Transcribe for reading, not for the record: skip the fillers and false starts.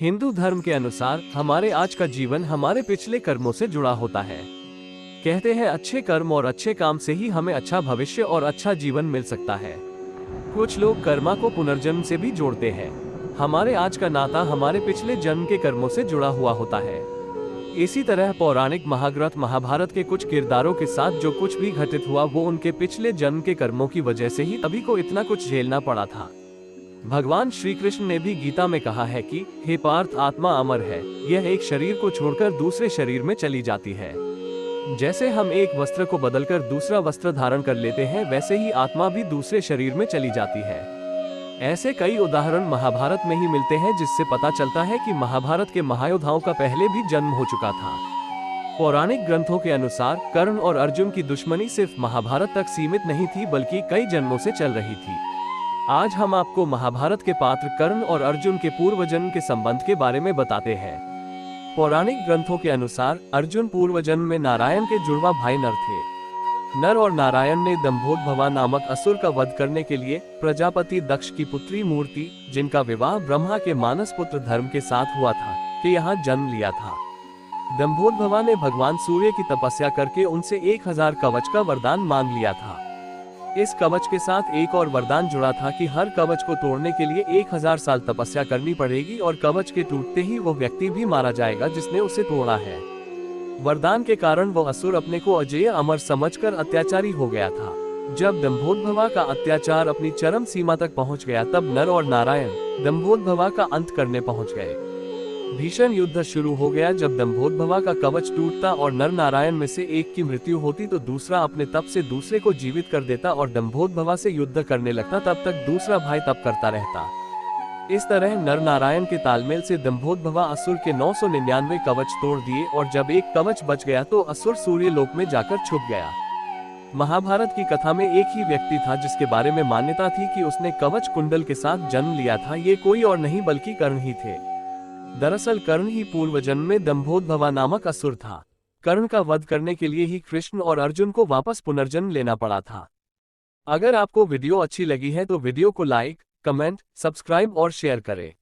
हिंदू धर्म के अनुसार हमारे आज का जीवन हमारे पिछले कर्मों से जुड़ा होता है। कहते हैं अच्छे कर्म और अच्छे काम से ही हमें अच्छा भविष्य और अच्छा जीवन मिल सकता है। कुछ लोग कर्मा को पुनर्जन्म से भी जोड़ते हैं। हमारे आज का नाता हमारे पिछले जन्म के कर्मों से जुड़ा हुआ होता है। इसी तरह पौराणिक महाग्रंथ महाभारत के कुछ किरदारों के साथ जो कुछ भी घटित हुआ वो उनके पिछले जन्म के कर्मों की वजह से ही सभी को इतना कुछ झेलना पड़ा था। भगवान श्री कृष्ण ने भी गीता में कहा है कि हे पार्थ, आत्मा अमर है, यह एक शरीर को छोड़कर दूसरे शरीर में चली जाती है। जैसे हम एक वस्त्र को बदलकर दूसरा वस्त्र धारण कर लेते हैं, वैसे ही आत्मा भी दूसरे शरीर में चली जाती है। ऐसे कई उदाहरण महाभारत में ही मिलते हैं, जिससे पता चलता है कि महाभारत के महायोद्धाओं का पहले भी जन्म हो चुका था। पौराणिक ग्रंथों के अनुसार कर्ण और अर्जुन की दुश्मनी सिर्फ महाभारत तक सीमित नहीं थी, बल्कि कई जन्मों से चल रही थी। आज हम आपको महाभारत के पात्र कर्ण और अर्जुन के पूर्व जन्म के संबंध के बारे में बताते हैं। पौराणिक ग्रंथों के अनुसार अर्जुन पूर्व जन्म में नारायण के जुड़वा भाई नर थे। नर और नारायण ने दंभोदभवा नामक असुर का वध करने के लिए प्रजापति दक्ष की पुत्री मूर्ति, जिनका विवाह ब्रह्मा के मानस पुत्र धर्म के साथ हुआ था, के यहाँ जन्म लिया था। दंभोदभवा ने भगवान सूर्य की तपस्या करके उनसे 1000 कवच का वरदान मांग लिया था। इस कवच के साथ एक और वरदान जुड़ा था कि हर कवच को तोड़ने के लिए 1000 साल तपस्या करनी पड़ेगी और कवच के टूटते ही वो व्यक्ति भी मारा जाएगा जिसने उसे तोड़ा है। वरदान के कारण वो असुर अपने को अजेय अमर समझकर अत्याचारी हो गया था। जब दंभोदभवा का अत्याचार अपनी चरम सीमा तक पहुंच गया, तब नर और नारायण दंभोदभवा का अंत करने पहुंच गए। भीषण युद्ध शुरू हो गया। जब दंभोदभवा का कवच टूटता और नर नारायण में से एक की मृत्यु होती तो दूसरा अपने तप से दूसरे को जीवित कर देता और दंभोदभवा से युद्ध करने लगता। तब तक दूसरा भाई तप करता रहता। इस तरह नर नारायण के तालमेल से दंभोदभवा असुर के 999 कवच तोड़ दिए और जब एक कवच बच गया तो असुर सूर्य लोक में जाकर छुप गया। महाभारत की कथा में एक ही व्यक्ति था जिसके बारे में मान्यता थी कि उसने कवच कुंडल के साथ जन्म लिया था। ये कोई और नहीं बल्कि कर्ण ही थे। दरअसल कर्ण ही पूर्व जन्म में दंभोदभवा नामक असुर था। कर्ण का वध करने के लिए ही कृष्ण और अर्जुन को वापस पुनर्जन्म लेना पड़ा था। अगर आपको वीडियो अच्छी लगी है तो वीडियो को लाइक, कमेंट, सब्सक्राइब और शेयर करें।